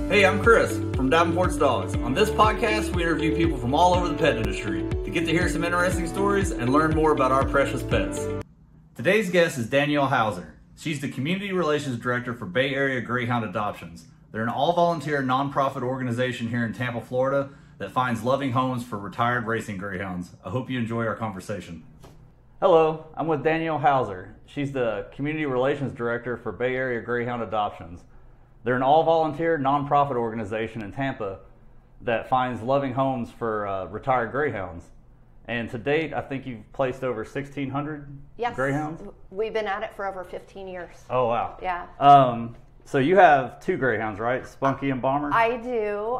Hey, I'm Chris from Davenport's Dogs. On this podcast, we interview people from all over the pet industry to get to hear some interesting stories and learn more about our precious pets. Today's guest is Danielle Hauser. She's the Community Relations Director for Bay Area Greyhound Adoptions. They're an all-volunteer nonprofit organization here in Tampa, Florida that finds loving homes for retired racing greyhounds. I hope you enjoy our conversation. Hello, I'm with Danielle Hauser. She's the Community Relations Director for Bay Area Greyhound Adoptions. They're an all-volunteer nonprofit organization in Tampa that finds loving homes for retired greyhounds. And to date, I think you've placed over 1,600 greyhounds? Yes, we've been at it for over 15 years. Oh, wow. Yeah. So you have two greyhounds, right? Spunky and Bomber? I do.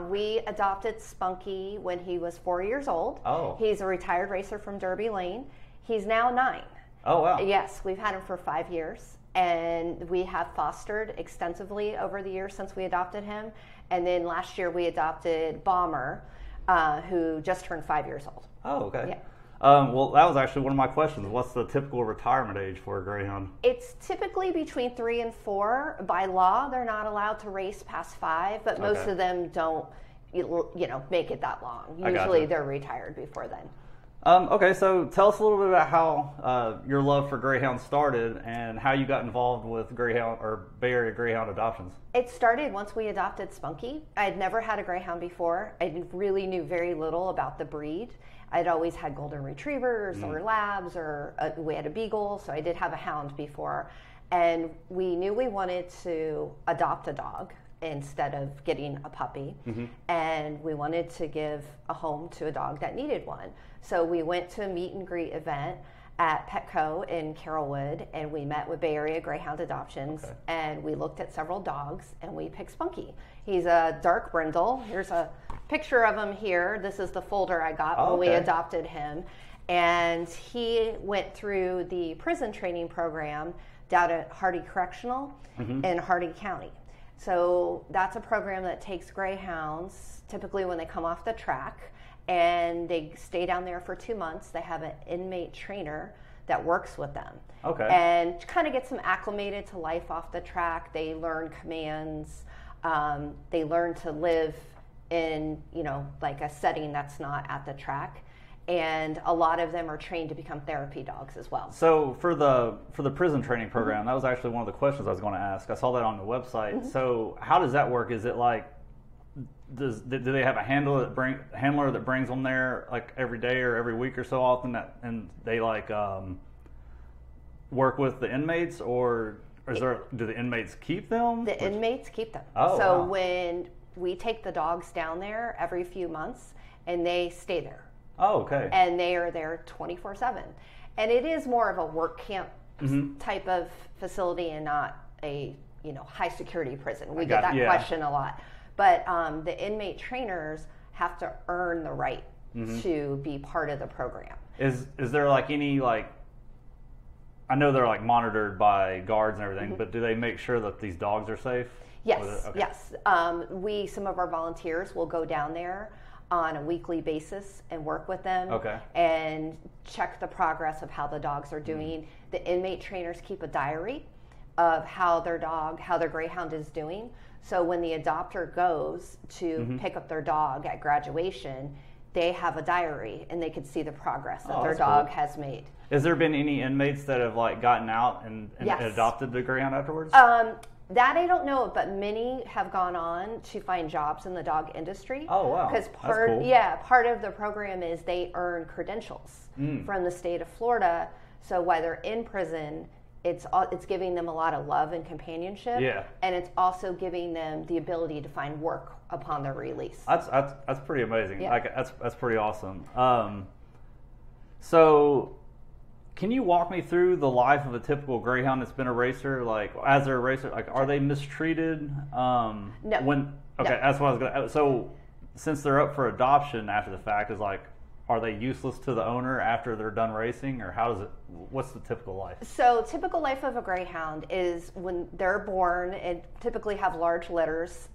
We adopted Spunky when he was 4 years old. Oh. He's a retired racer from Derby Lane. He's now 9. Oh, wow. Yes, we've had him for 5 years. And we have fostered extensively over the years since we adopted him. And then last year we adopted Bomber, who just turned 5 years old. Oh, okay. Yeah. Well, that was actually one of my questions. What's the typical retirement age for a greyhound? It's typically between 3 and 4. By law, they're not allowed to race past 5, but most of them don't, make it that long. Usually they're retired before then. Okay, so tell us a little bit about how your love for greyhounds started and how you got involved with Greyhound or Bay Area Greyhound Adoptions. It started once we adopted Spunky. I'd never had a greyhound before. I really knew very little about the breed. I'd always had golden retrievers or labs, or we had a beagle, so I did have a hound before. And we knew we wanted to adopt a dog instead of getting a puppy. And we wanted to give a home to a dog that needed one. So we went to a meet and greet event at Petco in Carrollwood, and we met with Bay Area Greyhound Adoptions, and we looked at several dogs, and we picked Spunky. He's a dark brindle. Here's a picture of him here. This is the folder I got when we adopted him. And he went through the prison training program down at Hardy Correctional in Hardy County. So that's a program that takes greyhounds, typically when they come off the track, and they stay down there for 2 months. They have an inmate trainer that works with them. And kind of gets them acclimated to life off the track. They learn commands. They learn to live in, like a setting that's not at the track. And a lot of them are trained to become therapy dogs as well. So for the prison training program, that was actually one of the questions I was going to ask. I saw that on the website. So how does that work? Is it like, do they have a handler that brings them there like every day or every week or so often, and they like work with the inmates, or do the inmates keep them? The inmates keep them. When we take the dogs down there every few months, and they stay there. And they are there 24/7. And it is more of a work camp type of facility and not a high security prison. We get that question a lot. But the inmate trainers have to earn the right to be part of the program. Is there like any I know they're like monitored by guards and everything, but do they make sure that these dogs are safe? Yes, yes. Some of our volunteers will go down there on a weekly basis and work with them and check the progress of how the dogs are doing. The inmate trainers keep a diary of how their greyhound is doing. So when the adopter goes to pick up their dog at graduation, they have a diary and they can see the progress that their dog has made. Has there been any inmates that have gotten out and adopted the greyhound afterwards? That I don't know, but many have gone on to find jobs in the dog industry. Oh, wow. Because part of the program is they earn credentials from the state of Florida. So while they're in prison, it's giving them a lot of love and companionship. And it's also giving them the ability to find work upon their release. That's pretty amazing. That's pretty awesome. So can you walk me through the life of a typical greyhound that's been a racer? As they're a racer, are they mistreated? No. That's what I was gonna. So since they're up for adoption after the fact, are they useless to the owner after they're done racing, or what's the typical life? So typical life of a greyhound is when they're born and typically have large litters.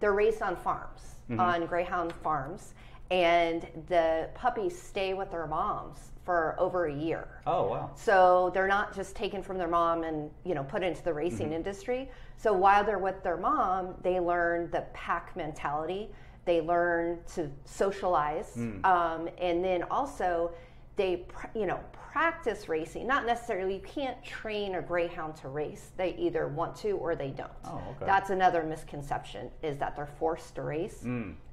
They're raised on farms, on greyhound farms, and the puppies stay with their moms for over a year. Oh, wow. So they're not just taken from their mom and, put into the racing industry. So while they're with their mom, they learn the pack mentality. They learn to socialize. And then also they, practice racing. Not necessarily, you can't train a greyhound to race. They either want to or they don't. Oh, okay. That's another misconception, is that they're forced to race.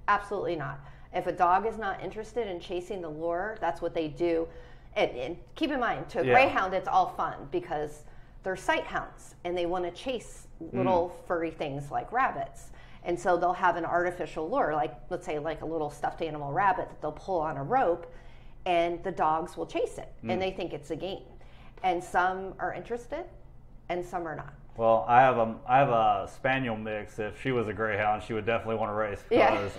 Absolutely not. If a dog is not interested in chasing the lure, that's what they do. And keep in mind, to a greyhound, it's all fun because they're sight hounds and they want to chase little furry things like rabbits. And so they'll have an artificial lure, like let's say like a little stuffed animal rabbit that they'll pull on a rope, and the dogs will chase it and they think it's a game. And some are interested and some are not. Well, I have a spaniel mix. If she was a greyhound, she would definitely want to race because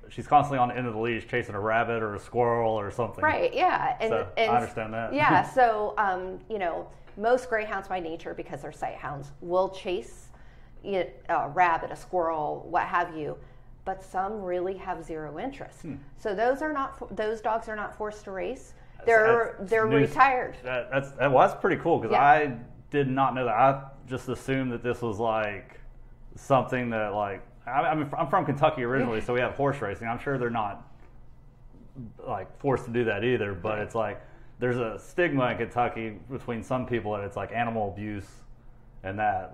she's constantly on the end of the leash chasing a rabbit or a squirrel or something. Right. Yeah. And I understand that. Yeah. So most greyhounds by nature, because they're sight hounds, will chase a rabbit, a squirrel, what have you. But some really have zero interest. So those dogs are not forced to race. They're retired. That's pretty cool because I did not know that. I just assumed that this was like something that I'm from Kentucky originally, so we have horse racing. I'm sure they're not like forced to do that either, but it's like there's a stigma in Kentucky between some people that it's like animal abuse and that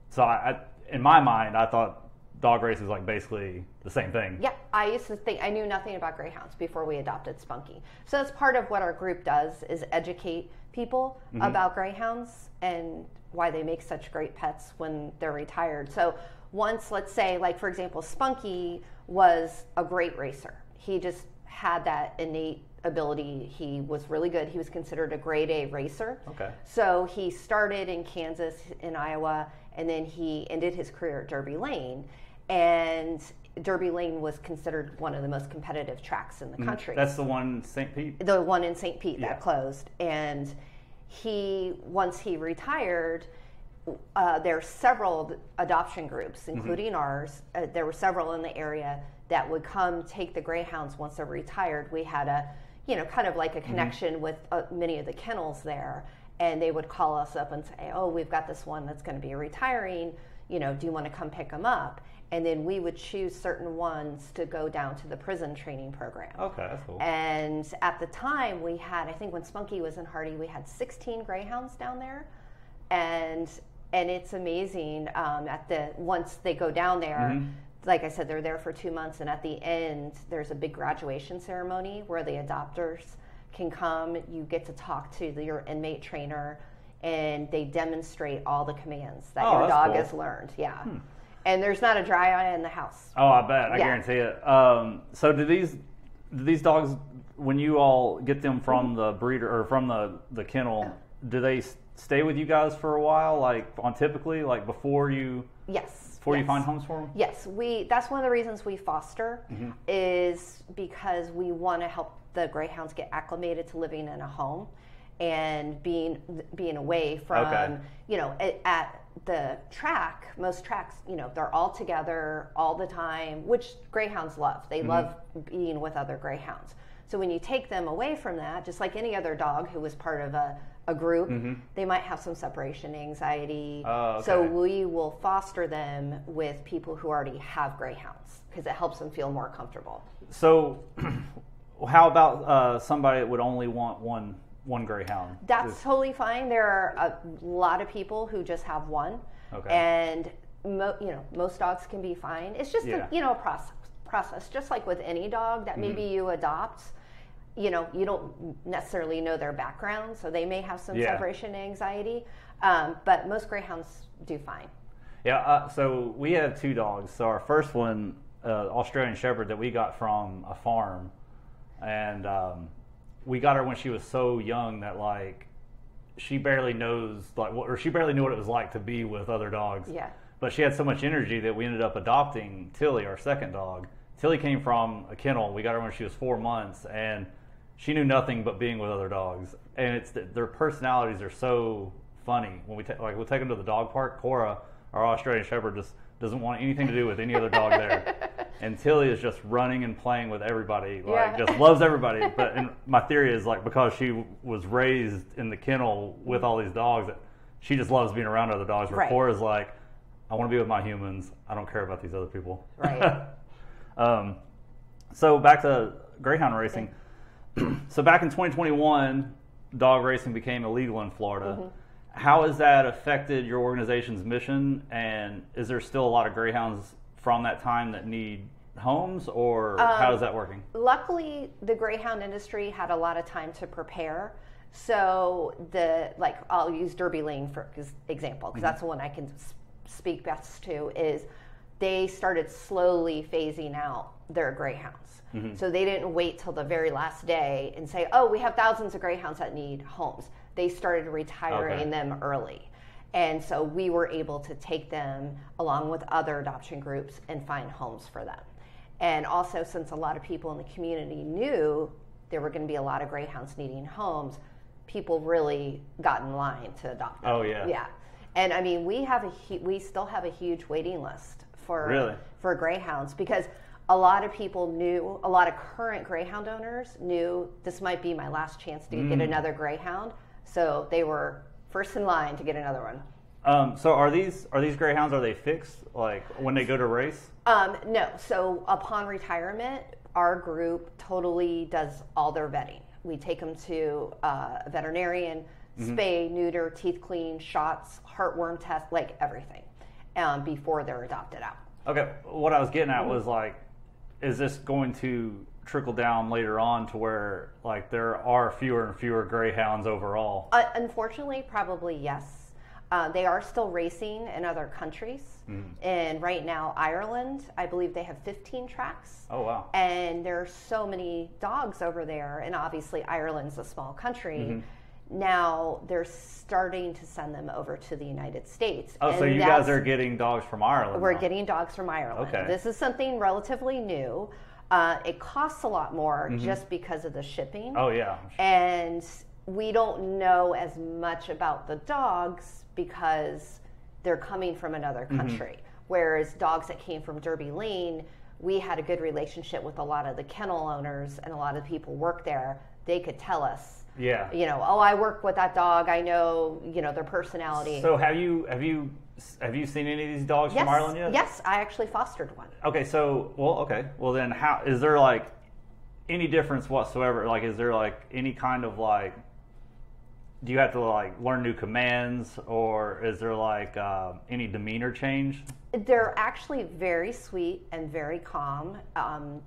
so I in my mind I thought dog race is like basically the same thing. Yeah, I used to think I knew nothing about greyhounds before we adopted Spunky. So that's part of what our group does, is educate people about greyhounds and why they make such great pets when they're retired. So once, let's say, like for example, Spunky was a great racer. He just had that innate ability. He was really good. He was considered a grade A racer. Okay. So he started in Kansas, in Iowa, and then he ended his career at Derby Lane. And Derby Lane was considered one of the most competitive tracks in the country. That's the one in St. Pete? The one in St. Pete that closed. And once he retired, there are several adoption groups, including ours. There were several in the area that would come take the greyhounds once they're retired. We had a, kind of like a connection with many of the kennels there. And they would call us up and say, oh, we've got this one that's going to be retiring. Do you want to come pick them up? And then we would choose certain ones to go down to the prison training program. Okay, that's cool. And at the time we had, I think when Spunky was in Hardy, we had 16 greyhounds down there. And it's amazing. Once they go down there, like I said, they're there for 2 months. And at the end, there's a big graduation ceremony where the adopters can come. You get to talk to your inmate trainer, and they demonstrate all the commands that your dog has learned. Yeah. And there's not a dry eye in the house. Oh, I bet. I guarantee it. So do these dogs, when you all get them from the breeder or from the kennel, do they stay with you guys for a while, typically, before you? Yes. Before you find homes for them? Yes. That's one of the reasons we foster, is because we want to help the greyhounds get acclimated to living in a home and being away from, at the track, most tracks, they're all together all the time, which greyhounds love. They love being with other greyhounds. So when you take them away from that, just like any other dog who was part of a group, they might have some separation anxiety. Oh, okay. So we will foster them with people who already have greyhounds because it helps them feel more comfortable. So how about somebody that would only want one greyhound? That's totally fine. There are a lot of people who just have one. Okay. And most dogs can be fine. It's just a process, just like with any dog that maybe you adopt. You don't necessarily know their background, so they may have some separation anxiety. But most greyhounds do fine. Yeah. So we have 2 dogs. So our first one, Australian Shepherd, that we got from a farm, and we got her when she was so young that she barely knows she barely knew what it was like to be with other dogs. Yeah. But she had so much energy that we ended up adopting Tilly, our second dog. Tilly came from a kennel. We got her when she was 4 months, and she knew nothing but being with other dogs. And their personalities are so funny. When we'll take them to the dog park. Cora, our Australian Shepherd, just doesn't want anything to do with any other dog there. And Tilly is just running and playing with everybody, like just loves everybody. And my theory is like because she was raised in the kennel with all these dogs, she just loves being around other dogs. Where Cora's like, I want to be with my humans. I don't care about these other people. Right. So back to greyhound racing. So back in 2021, dog racing became illegal in Florida. Mm-hmm. How has that affected your organization's mission? And is there still a lot of greyhounds from that time that need homes, or how is that working? Luckily, the greyhound industry had a lot of time to prepare. So I'll use Derby Lane for example, because that's the one I can speak best to, is they started slowly phasing out their greyhounds. Mm-hmm. So they didn't wait till the very last day and say, oh, we have thousands of greyhounds that need homes. They started retiring them early. And so we were able to take them along with other adoption groups and find homes for them. And also, since a lot of people in the community knew there were going to be a lot of greyhounds needing homes, people really got in line to adopt them. Oh, yeah. Yeah. And I mean, we still have a huge waiting list for greyhounds, because a lot of people knew, a lot of current greyhound owners knew this might be my last chance to get another greyhound. So they were first in line to get another one. So are these greyhounds, are they fixed, like when they go to race? No. So upon retirement, our group totally does all their vetting. We take them to a veterinarian, spay, neuter, teeth clean, shots, heartworm test, like everything, before they're adopted out. Okay. What I was getting at was like, is this going to trickle down later on to where like there are fewer and fewer greyhounds overall? Unfortunately, probably yes. They are still racing in other countries. And right now, Ireland, I believe they have 15 tracks. Oh, wow. And there's so many dogs over there. And obviously, Ireland's a small country. Now they're starting to send them over to the United States. Oh, and so you guys are getting dogs from Ireland? We're getting dogs from Ireland. Okay. This is something relatively new. It costs a lot more just because of the shipping. Oh, yeah. And we don't know as much about the dogs because they're coming from another country. Whereas dogs that came from Derby Lane, we had a good relationship with a lot of the kennel owners, and a lot of the people work there. They could tell us, oh, I work with that dog. I know, their personality. So have you seen any of these dogs from Ireland yet? Yes, I actually fostered one. Okay, well then how is there like any difference whatsoever? Like, is there like any kind of like, do you have to like learn new commands, or is there like any demeanor change? They're actually very sweet and very calm.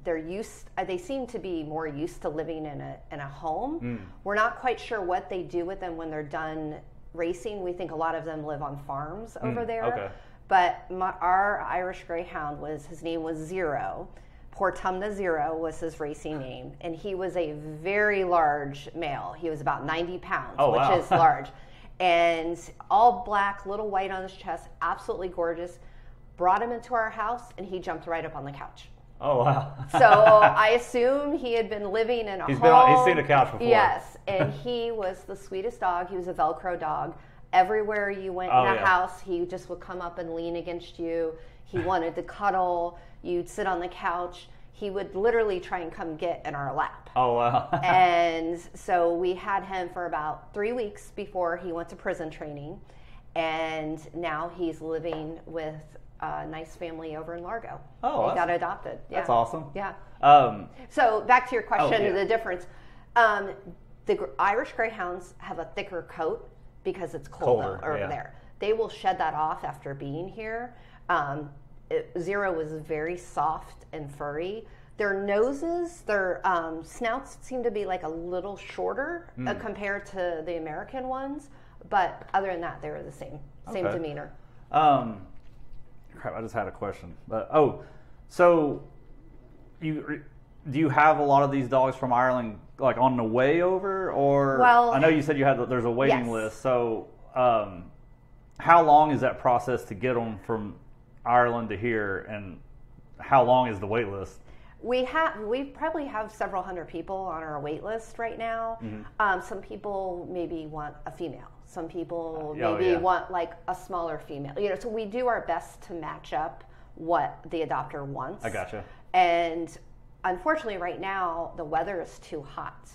They seem to be more used to living in a home. We're not quite sure what they do with them when they're done racing. We think a lot of them live on farms over there. Okay. But our Irish Greyhound his name was Zero. Portumna Zero was his racing name, and he was a very large male. He was about 90 pounds, which is large. And all black, little white on his chest, absolutely gorgeous. Brought him into our house, and he jumped right up on the couch. Oh, wow. So I assume he had been living in a home. He's seen a couch before. Yes, and he was the sweetest dog. He was a Velcro dog. Everywhere you went in the house, he just would come up and lean against you. He wanted to cuddle. You'd sit on the couch. He would literally try and come get in our lap. Oh, wow. And so we had him for about 3 weeks before he went to prison training. And now he's living with a nice family over in Largo. Oh, he got adopted. Yeah. That's awesome. Yeah. So back to your question, the difference. The Irish Greyhounds have a thicker coat because it's colder over there. They will shed that off after being here. Zero was very soft and furry. Their noses, their snouts seem to be like a little shorter compared to the American ones. But other than that, they were the same demeanor. Crap, I just had a question. But so do you have a lot of these dogs from Ireland like on the way over, or? Well, I know you said there's a waiting list. So how long is that process to get them from Ireland to here, and how long is the wait list? We probably have several hundred people on our wait list right now. Some people maybe want a female. Some people want like a smaller female. So we do our best to match up what the adopter wants. I gotcha. And unfortunately, right now, the weather is too hot.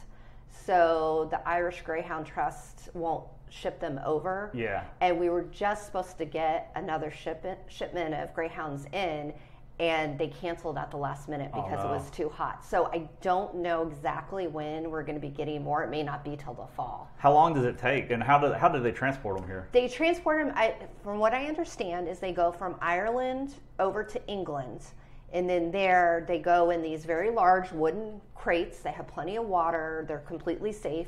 So the Irish Greyhound Trust won't ship them over. Yeah. And we were just supposed to get another shipment of greyhounds in, and they canceled at the last minute because it was too hot. So I don't know exactly when we're going to be getting more. It may not be till the fall. How long does it take, and how do they transport them here? They transport them, from what I understand, is they go from Ireland over to England, and then there they go in these very large wooden crates. They have plenty of water. They're completely safe.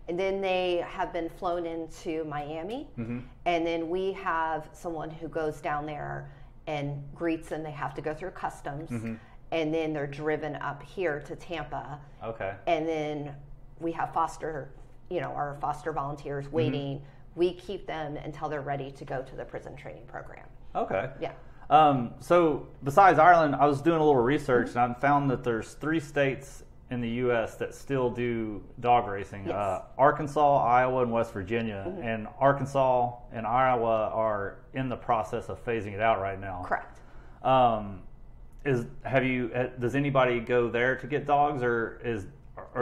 And then they have been flown into Miami, and then we have someone who goes down there and greets them. They have to go through customs, and then they're driven up here to Tampa. Okay. And then we have our foster volunteers waiting. We keep them until they're ready to go to the prison training program. Okay. Yeah. So besides Ireland, I was doing a little research, and I found that there's 3 states in the U.S. that still do dog racing. Yes. Arkansas, Iowa, and West Virginia. And Arkansas and Iowa are in the process of phasing it out right now. Correct. Does anybody go there to get dogs, or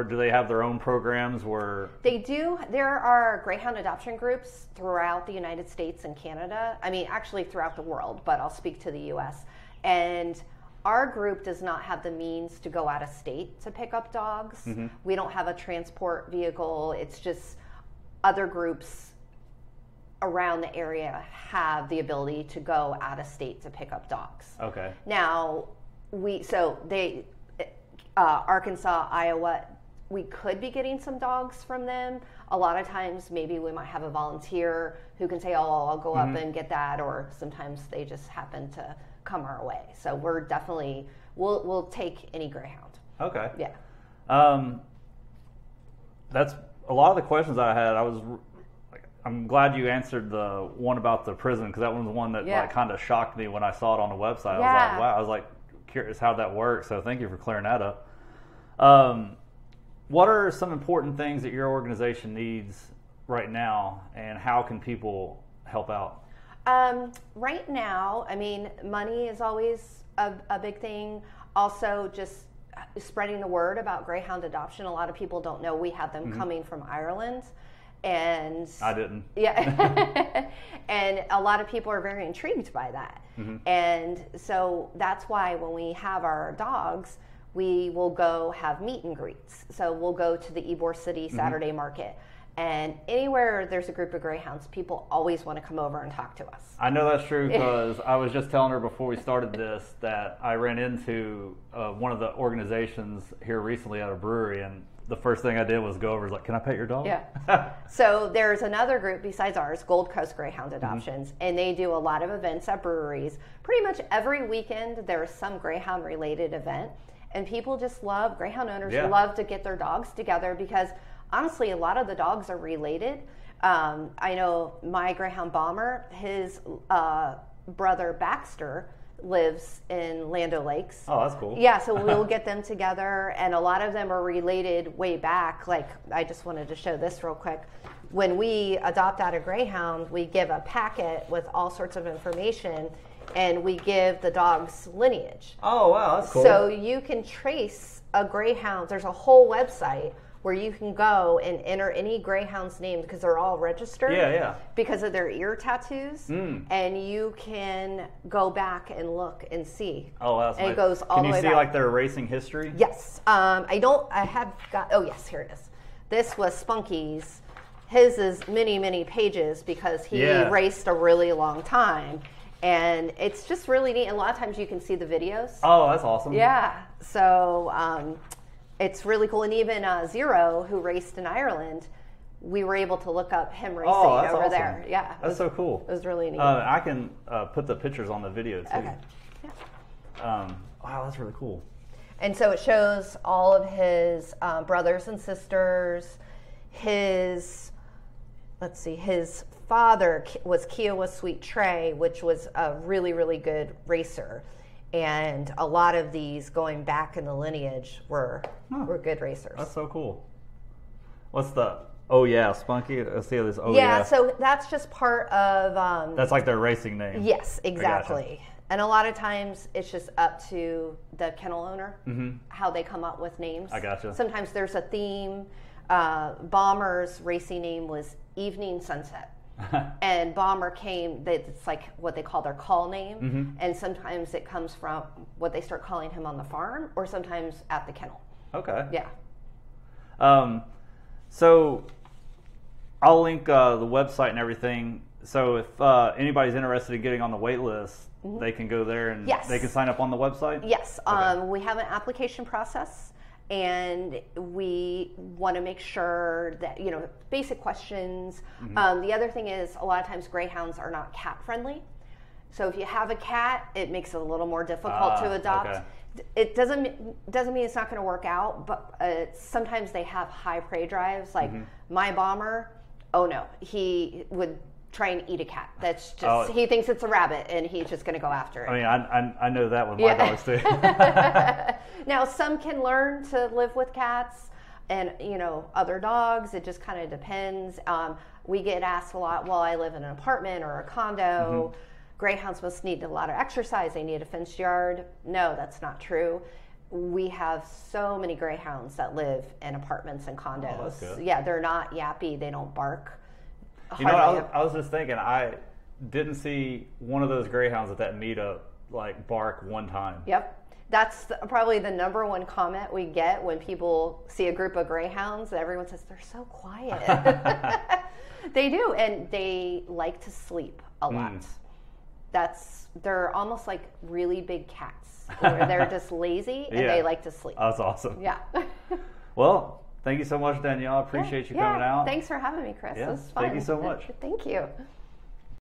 do they have their own programs where they do? There are greyhound adoption groups throughout the United States and Canada. I mean, actually throughout the world, but I'll speak to the U.S. And our group does not have the means to go out of state to pick up dogs. We don't have a transport vehicle. It's just other groups around the area have the ability to go out of state to pick up dogs. Okay. Now, Arkansas, Iowa, we could be getting some dogs from them. A lot of times, maybe we might have a volunteer who can say, "Oh, I'll go up and get that," or sometimes they just happen to come our way. So we're definitely we'll take any greyhound. Okay. Yeah. That's a lot of the questions I had. I'm glad you answered the one about the prison, because that one was one that kind of shocked me when I saw it on the website. I was like, wow. I was curious how that works. So thank you for clearing that up. What are some important things that your organization needs right now, and how can people help out? Right now, I mean, money is always a big thing. Also, just spreading the word about greyhound adoption. A lot of people don't know we have them coming from Ireland. And I didn't. Yeah. And a lot of people are very intrigued by that. And so that's why when we have our dogs, we will go have meet and greets. So we'll go to the Ybor City Saturday market. And anywhere there's a group of greyhounds, people always want to come over and talk to us. I know that's true, because I was just telling her before we started this that I ran into one of the organizations here recently at a brewery, and the first thing I did was go over and "Can I pet your dog?" Yeah. So there's another group besides ours, Gold Coast Greyhound Adoptions, and they do a lot of events at breweries. Pretty much every weekend there's some greyhound related event, and people just love, greyhound owners love to get their dogs together, because honestly, a lot of the dogs are related. I know my greyhound Bomber, his brother Baxter lives in Land O'Lakes. Oh, that's cool. Yeah, so we'll get them together, and a lot of them are related way back. Like, I just wanted to show this real quick. When we adopt out a greyhound, we give a packet with all sorts of information, and we give the dog's lineage. Oh, wow, that's cool. So you can trace a greyhound. There's a whole website where you can go and enter any greyhound's name, because they're all registered because of their ear tattoos, and you can go back and look and see. Oh, that's nice. It goes all the way back. Can you see their racing history? Yes. Yes, here it is. This was Spunky's. His is many pages, because he raced a really long time, and it's just really neat. And a lot of times you can see the videos. Oh, that's awesome. Yeah. So it's really cool. And even Zero, who raced in Ireland, we were able to look up him racing over there. Yeah. That's so cool. It was really neat. I can put the pictures on the video, too. Okay. Yeah. Wow, that's really cool. And so it shows all of his brothers and sisters. His father was Kiowa Sweet Trey, which was a really, really good racer. And a lot of these going back in the lineage were good racers. That's so cool. What's the Spunky? Let's see this. So that's just part of. That's like their racing name. Yes, exactly. And a lot of times it's just up to the kennel owner, how they come up with names. I gotcha. Sometimes there's a theme. Bomber's racing name was Evening Sunset. And Bomber came, it's like what they call their call name. And sometimes it comes from what they start calling him on the farm, or sometimes at the kennel. Okay. Yeah. So I'll link the website and everything. So if anybody's interested in getting on the wait list, they can go there and Yes. they can sign up on the website? Yes. Okay. We have an application process, and we want to make sure that, basic questions. The other thing is, a lot of times greyhounds are not cat friendly. So if you have a cat, it makes it a little more difficult to adopt. Okay. It doesn't mean it's not going to work out, but sometimes they have high prey drives. Like my Bomber, oh no, he would try and eat a cat. That's just, he thinks it's a rabbit, and he's just going to go after it. I mean, I know that with my dogs too. Now, some can learn to live with cats and, other dogs. It just kind of depends. We get asked a lot, well, I live in an apartment or a condo. Greyhounds must need a lot of exercise. They need a fenced yard. No, that's not true. We have so many greyhounds that live in apartments and condos. Oh, that's good. Yeah, they're not yappy. They don't bark. I was just thinking, I didn't see one of those greyhounds at that meetup like bark one time. Yep. That's probably the number one comment we get when people see a group of greyhounds. Everyone says, they're so quiet. They do, and they like to sleep a lot. They're almost like really big cats, where they're just lazy and they like to sleep. That's awesome. Yeah. Well, thank you so much, Danielle. I appreciate you coming out. Thanks for having me, Chris. Yeah, This was fun. thank you so much. Thank you.